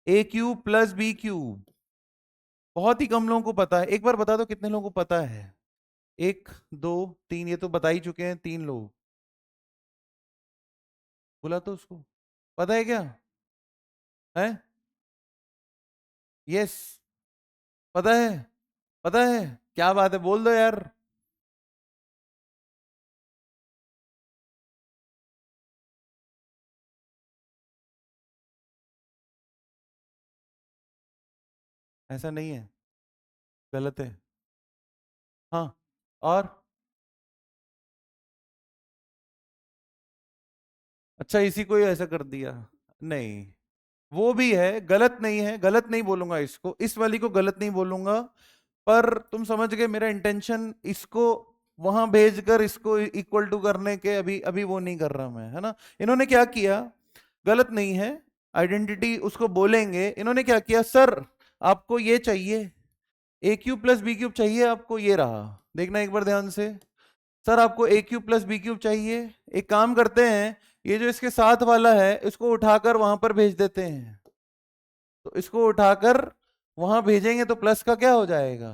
ए क्यूब प्लस बी क्यूब, बहुत ही कम लोगों को पता है। एक बार बता दो कितने लोगों को पता है। एक, दो, तीन, ये तो बता ही चुके हैं 3 लोग। बोला तो उसको, पता है क्या? है? यस, पता है। पता है, क्या बात है, बोल दो यार। ऐसा नहीं है, गलत है। हाँ, और अच्छा, इसी को ही ऐसा कर दिया? नहीं, वो भी है, गलत नहीं है, गलत नहीं बोलूंगा इसको, इस वाली को गलत नहीं बोलूंगा। पर तुम समझ गए मेरा इंटेंशन, इसको वहां भेजकर इसको इक्वल टू करने के, अभी अभी वो नहीं कर रहा मैं, है ना। इन्होंने क्या किया, गलत नहीं है, आइडेंटिटी उसको बोलेंगे। इन्होंने क्या किया, सर आपको ये चाहिए, ए क्यूब प्लस बी क्यूब चाहिए आपको, ये रहा। देखना एक बार ध्यान से, सर आपको ए क्यूब प्लस बी क्यूब चाहिए। एक काम करते हैं, ये जो इसके साथ वाला है इसको उठाकर वहां पर भेज देते हैं। तो इसको उठाकर वहां भेजेंगे तो प्लस का क्या हो जाएगा,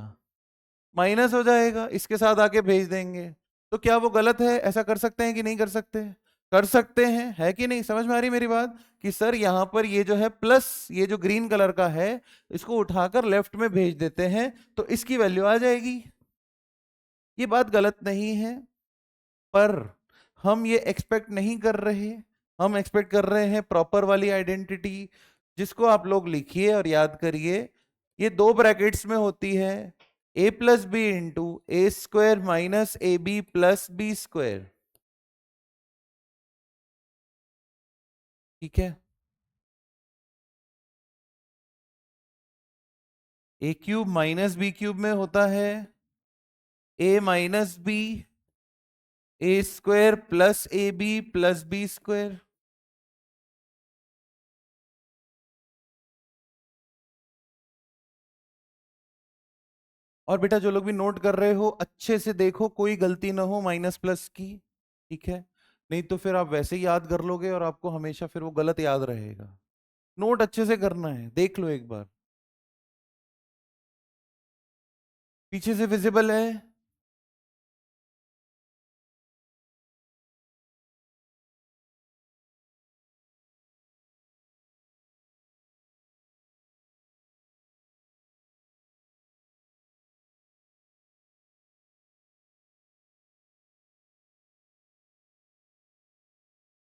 माइनस हो जाएगा, इसके साथ आके भेज देंगे। तो क्या वो गलत है? ऐसा कर सकते हैं कि नहीं कर सकते? कर सकते हैं, है कि नहीं? समझ में आ रही मेरी बात? कि सर यहां पर ये जो है प्लस, ये जो ग्रीन कलर का है, इसको उठाकर लेफ्ट में भेज देते हैं तो इसकी वैल्यू आ जाएगी। ये बात गलत नहीं है, पर हम ये एक्सपेक्ट नहीं कर रहे। हम एक्सपेक्ट कर रहे हैं प्रॉपर वाली आइडेंटिटी, जिसको आप लोग लिखिए और याद करिए। ये 2 ब्रैकेट्स में होती है, a plus b into a square minus a b plus b square. ठीक है, a cube minus b cube में होता है a minus b, a square plus a b plus b square. और बेटा जो लोग भी नोट कर रहे हो, अच्छे से देखो कोई गलती ना हो माइनस प्लस की, ठीक है? नहीं तो फिर आप वैसे ही याद कर लोगे और आपको हमेशा फिर वो गलत याद रहेगा। नोट अच्छे से करना है, देख लो एक बार। पीछे से विजिबल है?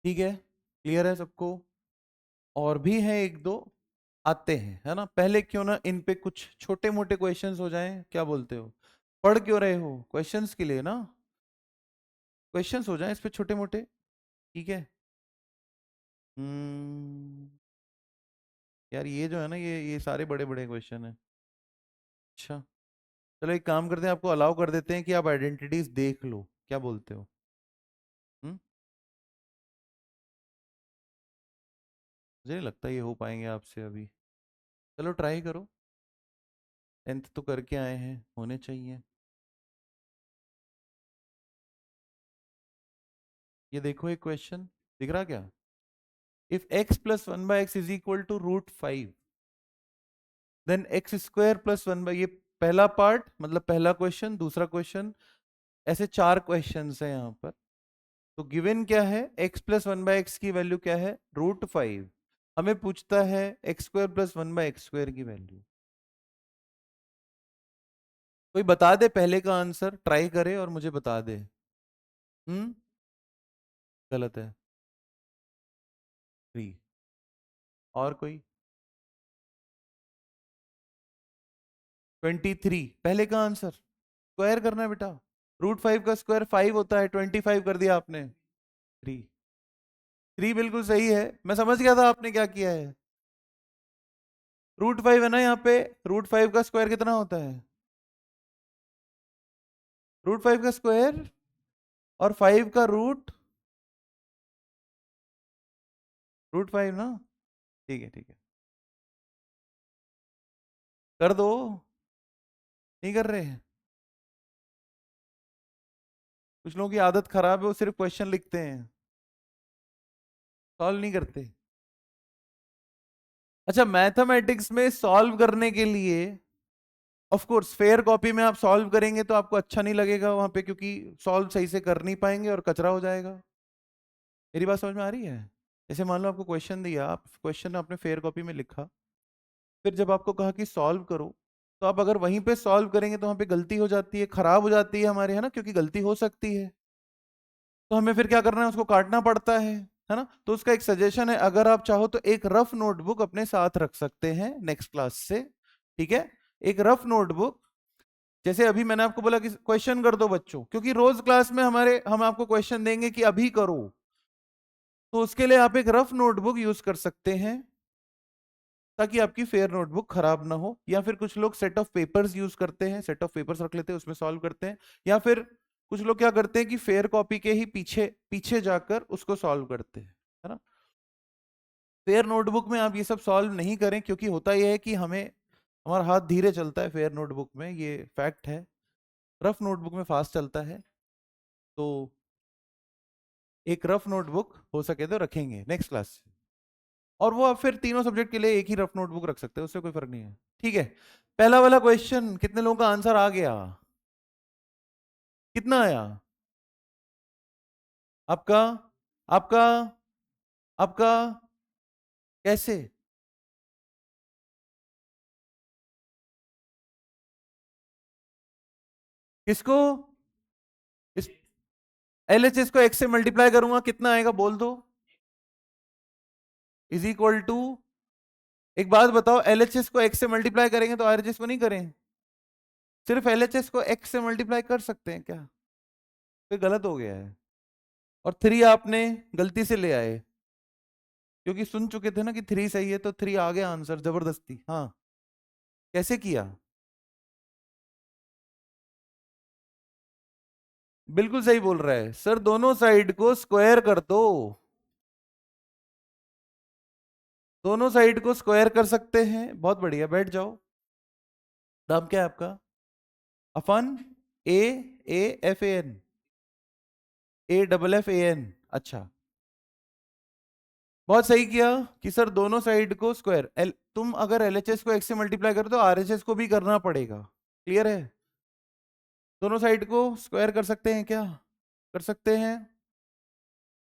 ठीक है, क्लियर है सबको? और भी है एक दो, आते हैं, है ना। पहले क्यों ना इन पे कुछ छोटे मोटे क्वेश्चंस हो जाएं, क्या बोलते हो? पढ़ क्यों रहे हो क्वेश्चंस के लिए ना, क्वेश्चंस हो जाएं इस पे छोटे मोटे, ठीक है। हम्म, यार ये जो है ना, ये सारे बड़े बड़े क्वेश्चन है। अच्छा, चलो एक काम करते हैं, आपको अलाउ कर देते हैं कि आप आइडेंटिटीज देख लो, क्या बोलते हो? हम्म, मुझे नहीं लगता ये हो पाएंगे आपसे अभी। चलो ट्राई करो, 10th तो करके आए हैं, होने चाहिए। ये देखो एक क्वेश्चन, दिख रहा क्या? If x plus 1/x is equal to √5, then X square plus 1/, ये पहला पार्ट मतलब पहला क्वेश्चन। दूसरा क्वेश्चन, ऐसे 4 क्वेश्चन है यहाँ पर। तो गिवन क्या है, x प्लस 1/x की वैल्यू क्या है, √5। हमें पूछता है x square plus 1/x square की वैल्यू। कोई बता दे पहले का आंसर, ट्राई करे और मुझे बता दे। हम्म, गलत है। 3। और कोई? 23 पहले का आंसर। स्क्वायर करना है बेटा, √5 का स्क्वायर 5 होता है, 25 कर दिया आपने। 3। 3 बिल्कुल सही है, मैं समझ गया था आपने क्या किया है। √5 है ना यहाँ पे। √5 का स्क्वायर कितना होता है? √5 का स्क्वायर और 5 का √5 ना। ठीक है, ठीक है, कर दो। नहीं कर रहे हैं? कुछ लोगों की आदत खराब है, वो सिर्फ क्वेश्चन लिखते हैं, सॉल्व नहीं करते। अच्छा, मैथमेटिक्स में सॉल्व करने के लिए ऑफ कोर्स फेयर कॉपी में आप सॉल्व करेंगे तो आपको अच्छा नहीं लगेगा वहां पे, क्योंकि सॉल्व सही से कर नहीं पाएंगे और कचरा हो जाएगा। मेरी बात समझ में आ रही है? जैसे मान लो आपको क्वेश्चन दिया, आप क्वेश्चन आपने फेयर कॉपी में लिखा, फिर जब आपको कहा कि सॉल्व करो, तो आप अगर वहीं पे सॉल्व करेंगे तो वहां पे गलती हो जाती है, खराब हो जाती है हमारे, है ना, क्योंकि गलती हो सकती है। तो हमें फिर क्या करना है, उसको काटना पड़ता है ना। तो उसका एक सजेशन है, अगर आप चाहो तो एक रफ नोटबुक अपने साथ रख सकते हैं नेक्स्ट क्लास से। ठीक है, एक रफ नोटबुक। जैसे अभी मैंने आपको बोला कि क्वेश्चन कर दो बच्चों, क्योंकि रोज क्लास में हम आपको क्वेश्चन देंगे कि अभी करो, तो उसके लिए आप एक रफ नोटबुक यूज कर सकते हैं, ताकि आपकी फेयर नोटबुक खराब ना हो। या फिर कुछ लोग सेट ऑफ पेपर्स यूज करते हैं, सेट ऑफ पेपर्स रख लेते हैं, उसमें सॉल्व करते हैं। या फिर कुछ लोग क्या करते हैं कि फेयर कॉपी के ही पीछे पीछे जाकर उसको सॉल्व करते हैं, है ना। फेयर नोटबुक में आप ये सब सॉल्व नहीं करें, क्योंकि होता यह है कि हमारा हाथ धीरे चलता है फेयर नोटबुक में, ये फैक्ट है। रफ नोटबुक में फास्ट चलता है। तो एक रफ नोटबुक हो सके तो रखेंगे नेक्स्ट क्लास। और वो आप फिर तीनों सब्जेक्ट के लिए एक ही रफ नोटबुक रख सकते हैं, उससे कोई फर्क नहीं है। ठीक है, पहला वाला क्वेश्चन कितने लोगों का आंसर आ गया? कितना आया? आपका आपका आपका कैसे? किसको? इस LHS को x से मल्टीप्लाई करूंगा, कितना आएगा बोल दो। इज इक्वल टू, एक बात बताओ, LHS को x से मल्टीप्लाई करेंगे तो RHS को नहीं करें? सिर्फ LHS को x से मल्टीप्लाई कर सकते हैं क्या? फिर गलत हो गया है। और 3 आपने गलती से ले आए, क्योंकि सुन चुके थे ना कि 3 सही है, तो 3 आ गया आंसर जबरदस्ती। हाँ, कैसे किया? बिल्कुल सही बोल रहा है सर, दोनों साइड को स्क्वायर कर दो। दोनों साइड को स्क्वायर कर सकते हैं, बहुत बढ़िया, बैठ जाओ। नाम क्या है आपका? Often? A A F A N? A F F A N? अच्छा, बहुत सही किया कि सर दोनों साइड को स्क्वायर। तुम अगर LHS को x से मल्टीप्लाई करो तो RHS को भी करना पड़ेगा। क्लियर है? दोनों साइड को स्क्वायर कर सकते हैं क्या? कर सकते हैं।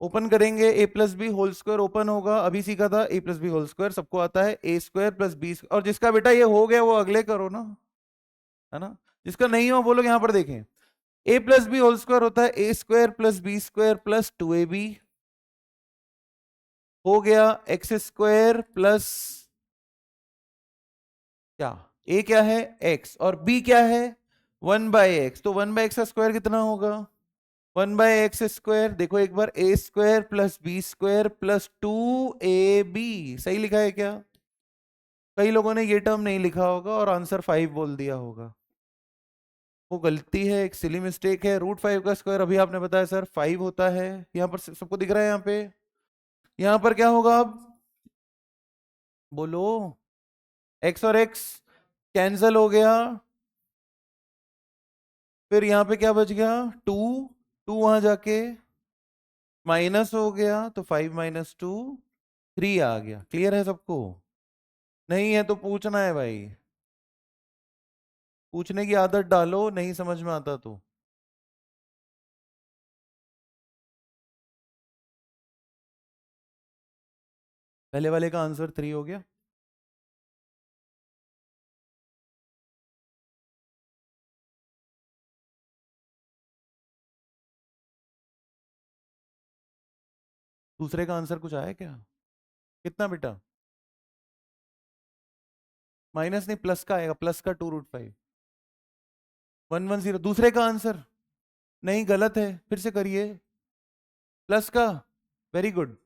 ओपन करेंगे, A+B होल स्क्वायर ओपन होगा, अभी सीखा था A+B होल स्क्वायर, सबको आता है A² + B। और जिसका बेटा ये हो गया वो अगले करो ना, है ना। जिसका नहीं हो वो लोग यहाँ पर देखें। A+B होल स्क्वायर होता है A² + B² + 2AB। हो गया x² प्लस, क्या, a क्या है x और b क्या है 1/x, तो 1/x का स्क्वायर कितना होगा? 1/x²। देखो एक बार, A² + B² + 2AB, सही लिखा है क्या? कई लोगों ने ये टर्म नहीं लिखा होगा और आंसर 5 बोल दिया होगा, वो गलती है, एक सिली मिस्टेक है। √5 का स्क्वायर अभी आपने बताया सर 5 होता है, यहाँ पर सबको दिख रहा है यहाँ पे। यहाँ पर क्या होगा अब, बोलो। x और x कैंसल हो गया, फिर यहाँ पे क्या बच गया, 2। 2 वहां जाके माइनस हो गया, तो 5 - 2 3 आ गया। क्लियर है सबको? नहीं है तो पूछना है भाई, पूछने की आदत डालो, नहीं समझ में आता तो। पहले वाले का आंसर 3 हो गया। दूसरे का आंसर कुछ आया क्या? कितना बेटा? माइनस नहीं, प्लस का आएगा, प्लस का 2√5। 110 दूसरे का आंसर। नहीं, गलत है, फिर से करिए। प्लस का, वेरी गुड।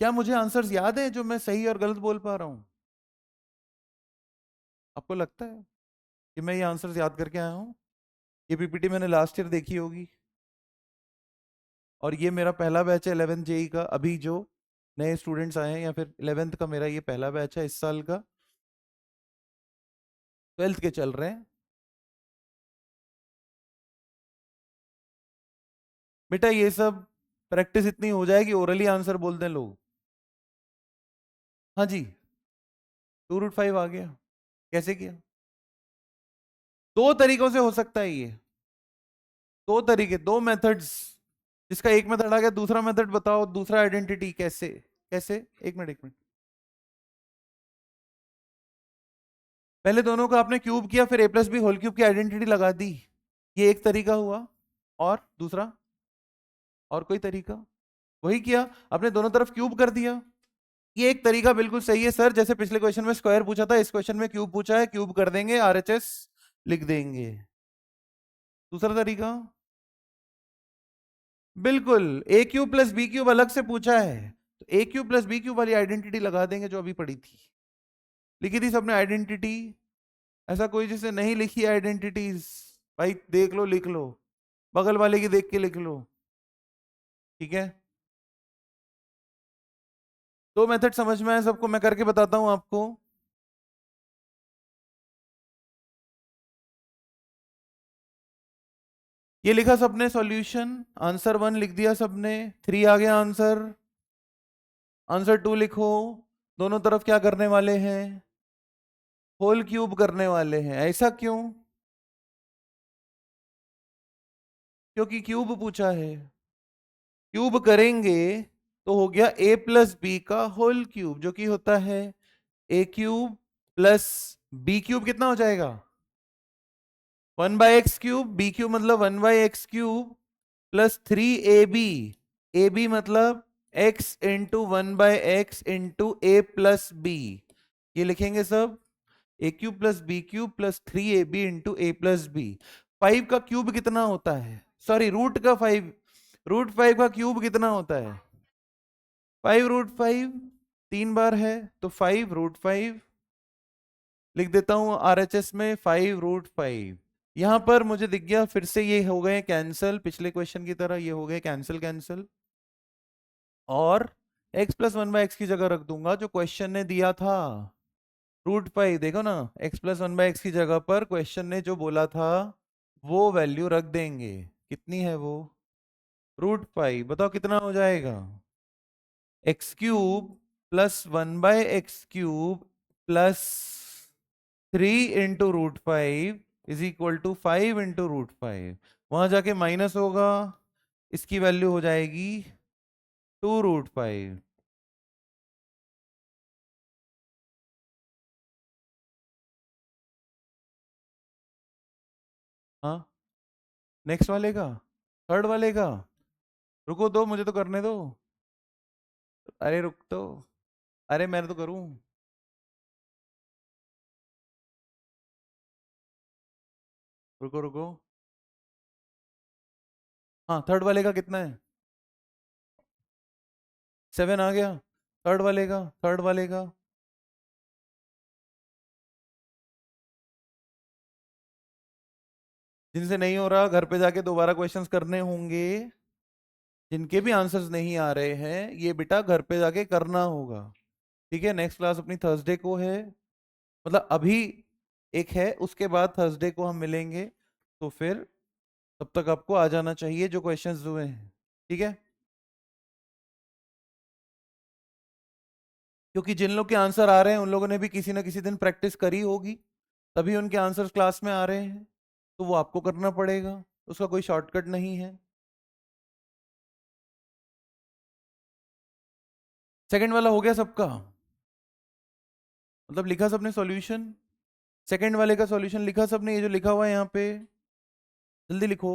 क्या मुझे आंसर्स याद है जो मैं सही और गलत बोल पा रहा हूं? आपको लगता है कि मैं ये आंसर्स याद करके आया हूं? ये पीपीटी मैंने लास्ट ईयर देखी होगी, और ये मेरा पहला बैच है 11th जेई का। अभी जो नए स्टूडेंट्स आए हैं, या फिर 11th का मेरा ये पहला बैच है इस साल का, 12th के चल रहे हैं। बेटा ये सब प्रैक्टिस इतनी हो जाएगी, ओरली आंसर बोल दें लोग। हाँ जी, 2√5 आ गया। कैसे किया? दो तरीकों से हो सकता है ये, दो तरीके, दो मेथड्स। जिसका एक मेथड आ गया, दूसरा मेथड बताओ, दूसरा आइडेंटिटी कैसे? कैसे? एक मिनट, एक मिनट। पहले दोनों का आपने क्यूब किया, फिर a + b होल क्यूब की आइडेंटिटी लगा दी। ये एक तरीका हुआ। और दूसरा? और कोई तरीका? वही किया, आपने दोनों तरफ क्यूब कर दिया। ये एक तरीका बिल्कुल सही है सर। जैसे पिछले क्वेश्चन में स्क्वायर पूछा था, इस क्वेश्चन में क्यूब पूछा है, क्यूब कर देंगे, आरएचएस लिख देंगे। दूसरा तरीका? बिल्कुल, a³ + b³ अलग से पूछा है, तो a³ + b³ वाली आइडेंटिटी लगा देंगे जो अभी पड़ी थी। लिखी थी सबने आइडेंटिटी? ऐसा कोई जिसने नहीं लिखी आइडेंटिटीज? भाई देख लो, लिख लो, बगल वाले की देख के लिख लो। ठीक है, दो मेथड समझ में आए सबको? मैं करके बताता हूं आपको। ये लिखा सबने सॉल्यूशन, आंसर 1 लिख दिया सबने, 3 आ गया आंसर। आंसर 2 लिखो। दोनों तरफ क्या करने वाले हैं? होल क्यूब करने वाले हैं। ऐसा क्यों? क्योंकि क्यूब पूछा है। क्यूब करेंगे तो हो गया a + b का होल क्यूब, जो कि होता है a³ + b³ कितना हो जाएगा? 1/x³ b³ मतलब 1/x³ +3ab मतलब x into 1/x into a + b। ये लिखेंगे सब, a³ + b³ +3ab into a + b। 5 का क्यूब कितना होता है? सॉरी, रूट का 5, √5 का क्यूब कितना होता है? 5√5, 3 बार है, तो 5√5 लिख देता हूं आरएचएस में, 5√5। यहां पर मुझे दिख गया, फिर से ये हो गए कैंसिल, पिछले क्वेश्चन की तरह ये हो गए कैंसिल कैंसिल। और x + 1/x की जगह रख दूंगा जो क्वेश्चन ने दिया था, √5। देखो ना, x + 1/x की जगह पर क्वेश्चन ने जो बोला था वो वैल्यू रख देंगे। कितनी है वो? √5। बताओ कितना हो जाएगा? x³ +1/x³ +3 × √5 = 5 × √5। वहां जाके माइनस होगा, इसकी वैल्यू हो जाएगी 2√5। हाँ, नेक्स्ट वाले का, थर्ड वाले का। रुको, दो मुझे तो करने दो। अरे रुक तो, अरे मैं तो करूं। रुको रुको। हाँ, थर्ड वाले का कितना है? 7 आ गया। थर्ड वाले का, थर्ड वाले का। जिनसे नहीं हो रहा घर पे जाके दोबारा क्वेश्चंस करने होंगे। जिनके भी आंसर्स नहीं आ रहे हैं, ये बेटा घर पे जाके करना होगा। ठीक है, नेक्स्ट क्लास अपनी थर्सडे को है, मतलब अभी एक है, उसके बाद थर्सडे को हम मिलेंगे। तो फिर तब तक आपको आ जाना चाहिए जो क्वेश्चंस हुए हैं। ठीक है, क्योंकि जिन लोग के आंसर आ रहे हैं उन लोगों ने भी किसी ना किसी दिन प्रैक्टिस करी होगी, तभी उनके आंसर्स क्लास में आ रहे हैं। तो वो आपको करना पड़ेगा, उसका कोई शॉर्टकट नहीं है। सेकंड वाला हो गया सबका? मतलब लिखा सबने सॉल्यूशन? सेकंड वाले का सॉल्यूशन लिखा सबने? ये जो लिखा हुआ है यहाँ पे, जल्दी लिखो।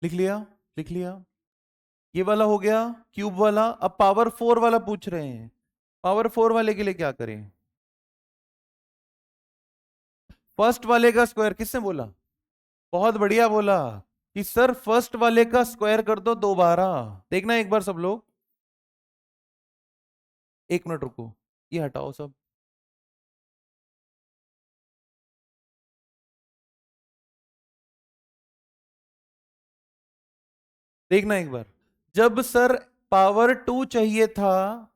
लिख लिया? लिख लिया? ये वाला हो गया क्यूब वाला। अब पावर 4 वाला पूछ रहे हैं। पावर 4 वाले के लिए क्या करें? फर्स्ट वाले का स्क्वायर, किसने बोला? बहुत बढ़िया बोला कि सर फर्स्ट वाले का स्क्वायर कर दो दोबारा। देखना एक बार सब लोग, एक मिनट रुको, ये हटाओ सब। देखना एक बार, जब सर पावर 2 चाहिए था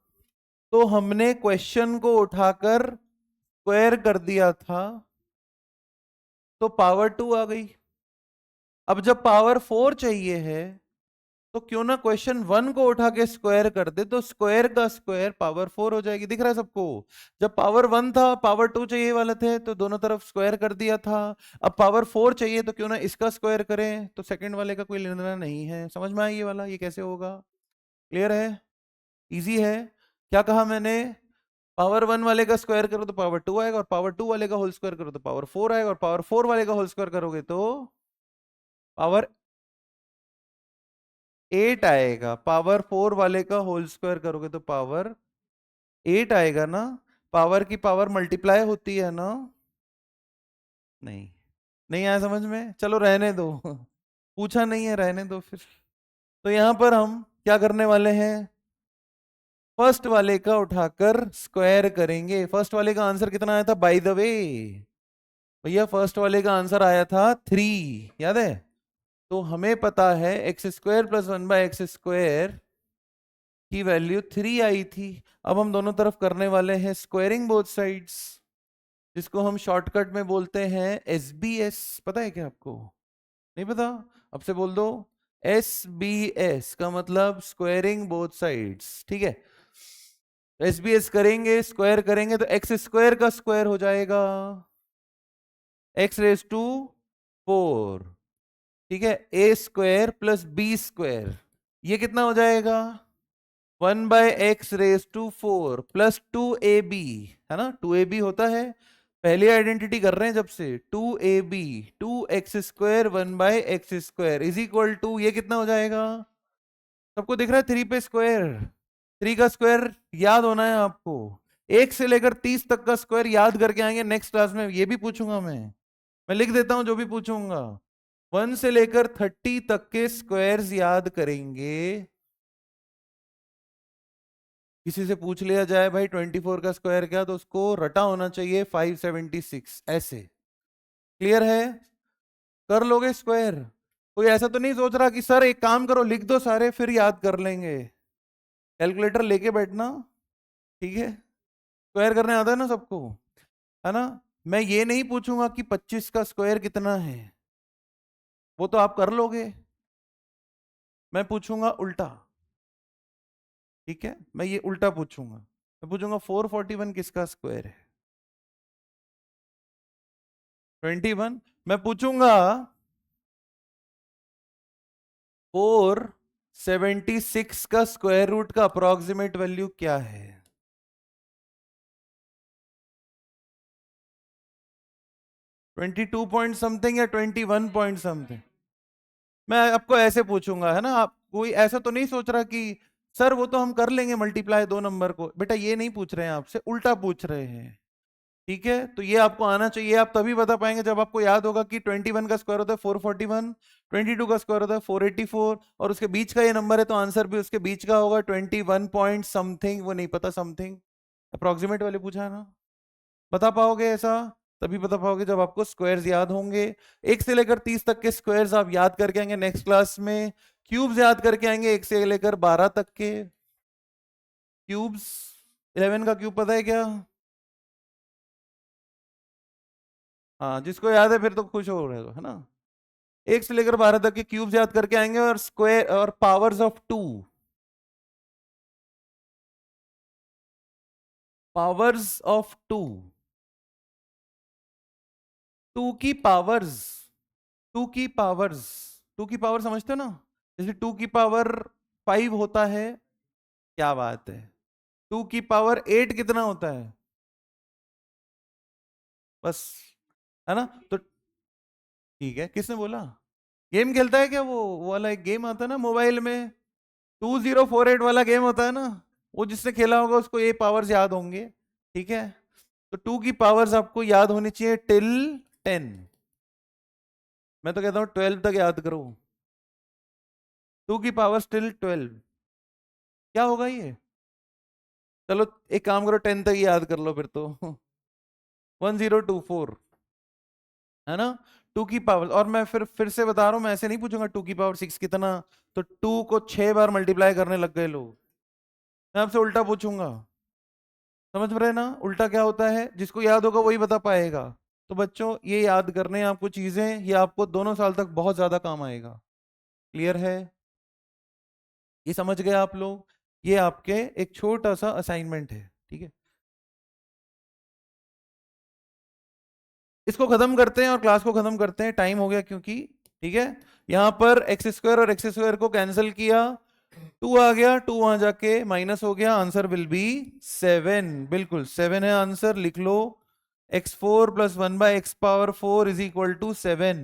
तो हमने क्वेश्चन को उठाकर स्क्वायर कर दिया था, तो पावर 2 आ गई। अब जब पावर 4 चाहिए है तो क्यों ना क्वेश्चन 1 को उठा के स्क्वायर कर दे, तो स्क्वायर का स्क्वायर पावर 4 हो जाएगी। दिख रहा है सबको? जब पावर 1 था, पावर 2 चाहिए वाले थे, तो दोनों तरफ स्क्वायर कर दिया था। अब पावर 4 चाहिए तो क्यों ना इसका स्क्वायर करें, तो सेकंड वाले का कोई लेना नहीं है। समझ में आया ये वाला, ये कैसे होगा? क्लियर है? इजी है। क्या कहा मैंने? पावर 1 वाले का स्क्वायर करो तो पावर 2 आएगा, और पावर 2 वाले का होल स्क्वायर करो तो पावर 4 आएगा, और पावर 4 वाले का होल स्क्वायर करोगे तो पावर 8 आएगा। पावर 4 वाले का होल स्क्वायर करोगे तो पावर 8 आएगा ना। पावर की पावर मल्टीप्लाई होती है ना? नहीं, नहीं आया समझ में? चलो रहने दो पूछा नहीं है, रहने दो फिर। तो यहां पर हम क्या करने वाले हैं? फर्स्ट वाले का उठाकर स्क्वायर करेंगे। फर्स्ट वाले का आंसर कितना आया था बाय द वे? भैया फर्स्ट वाले का आंसर आया था 3, याद है? तो हमें पता है एक्स स्क्वायर प्लस 1/x² की वैल्यू 3 आई थी। अब हम दोनों तरफ करने वाले हैं स्क्वायरिंग बोथ साइड्स, जिसको हम शॉर्टकट में बोलते हैं SBS। पता है क्या आपको? नहीं पता? अब से बोल दो, SBS का मतलब स्क्वायरिंग बोथ साइड्स। ठीक है, SBS करेंगे, स्क्वायर करेंगे तो एक्स स्क्वायर का स्क्वायर हो जाएगा x⁴। ठीक है, A² + B², ये कितना हो जाएगा? 1/x⁴ +2ab, है ना? 2ab होता है, पहली आइडेंटिटी कर रहे हैं जब से। 2ab, 2x² 1/x² is equal to, ये कितना हो जाएगा? सबको दिख रहा है? 3 पे स्क्वायर, 3 का स्क्वायर याद होना है आपको। 1 से लेकर 30 तक का स्क्वायर याद करके आएंगे नेक्स्ट क्लास में, ये भी पूछूंगा मैं लिख देता हूं जो भी पूछूंगा। 1 से लेकर 30 तक के स्क्वायर्स याद करेंगे। किसी से पूछ लिया जाए भाई 24 का स्क्वायर क्या, तो उसको रटा होना चाहिए 576, ऐसे। क्लियर है? कर लोगे स्क्वायर? कोई ऐसा तो नहीं सोच रहा कि सर एक काम करो लिख दो सारे फिर याद कर लेंगे? कैलकुलेटर लेके बैठना, ठीक है? स्क्वायर करने आता है ना सबको, है ना? मैं ये नहीं पूछूंगा कि 25 का स्क्वायर कितना है, वो तो आप कर लोगे। मैं पूछूंगा उल्टा, ठीक है? मैं ये उल्टा पूछूंगा, मैं पूछूंगा 441 किसका स्क्वायर है? 21। मैं पूछूंगा 476 का स्क्वायर रूट का अप्रोक्सीमेट वैल्यू क्या है? 22 पॉइंट समथिंग या 21 पॉइंट समथिंग? मैं आपको ऐसे पूछूंगा, है ना? आप कोई ऐसा तो नहीं सोच रहा कि सर वो तो हम कर लेंगे मल्टीप्लाई दो नंबर को। बेटा ये नहीं पूछ रहे हैं आपसे, उल्टा पूछ रहे हैं। ठीक है, तो ये आपको आना चाहिए। आप तभी बता पाएंगे जब आपको याद होगा कि 21 का स्क्वायर होता है 441, 22 का स्क्वायर होता है 484, और उसके बीच का ये नंबर है तो आंसर भी उसके बीच का होगा 21 पॉइंट समथिंग। वो नहीं पता समथिंग, अप्रोक्सीमेट वाले पूछा है ना? बता पाओगे ऐसा? तभी बता पाओगे जब आपको स्क्वायर्स याद होंगे। 1 से लेकर 30 तक के स्क्वायर्स आप याद करके आएंगे नेक्स्ट क्लास में। क्यूब्स याद करके आएंगे 1 से लेकर 12 तक के क्यूब्स। 11 का क्यूब पता है क्या? हाँ, जिसको याद है फिर तो खुश हो रहे हो, है ना? 1 से लेकर 12 तक के क्यूब्स याद करके आएंगे, और स्क्वायर और पावर्स ऑफ 2, पावर्स ऑफ 2, 2 की पावर्स, 2 की पावर्स, 2 की पावर समझते हो ना? जैसे 2 की पावर 5 होता है, क्या बात है। 2 की पावर 8 कितना होता है? बस, है ना? तो ठीक है, किसने बोला? गेम खेलता है क्या? वो वाला एक गेम आता है ना मोबाइल में, 2048 वाला गेम होता है ना, वो जिसने खेला होगा उसको ये पावर्स याद होंगे, ठीक है। तो 2 की पावर्स आपको याद होनी चाहिए टिल 10। मैं तो कहता हूं 12 तक याद करो। 2 की पावर्स टिल 12 क्या होगा ये? चलो एक काम करो, 10 तक याद कर लो फिर तो। 1024 है ना, 2 की पावर। और मैं फिर से बता रहा हूं, मैं ऐसे नहीं पूछूंगा 2 की पावर 6 कितना, तो 2 को 6 बार मल्टीप्लाई करने लग गए लोग। मैं आपसे उल्टा पूछूंगा, समझ रहे ना उल्टा क्या होता है, जिसको याद होगा वही बता पाएगा। तो बच्चों ये याद करने हैं आपको चीजें, ये आपको दोनों साल तक बहुत ज्यादा काम आएगा। क्लियर है? ये समझ गए आप लोग? ये आपके एक छोटा सा असाइनमेंट है, ठीक है। इसको खत्म करते हैं और क्लास को खत्म करते हैं, टाइम हो गया क्योंकि, ठीक है। यहां पर एक्स स्क्वायर और एक्स स्क्वायर को कैंसिल किया, 2 आ गया, 2 वहां जाके माइनस हो गया, आंसर विल बी 7। बिल्कुल 7 है आंसर, लिख लो। x4 plus 1/x⁴ is equal to 7।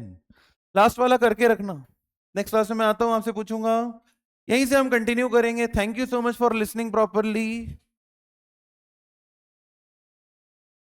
Last वाला करके रखना, नेक्स्ट क्लास में मैं आता हूं आपसे पूछूंगा। यहीं से हम कंटिन्यू करेंगे। Thank you so much for listening properly.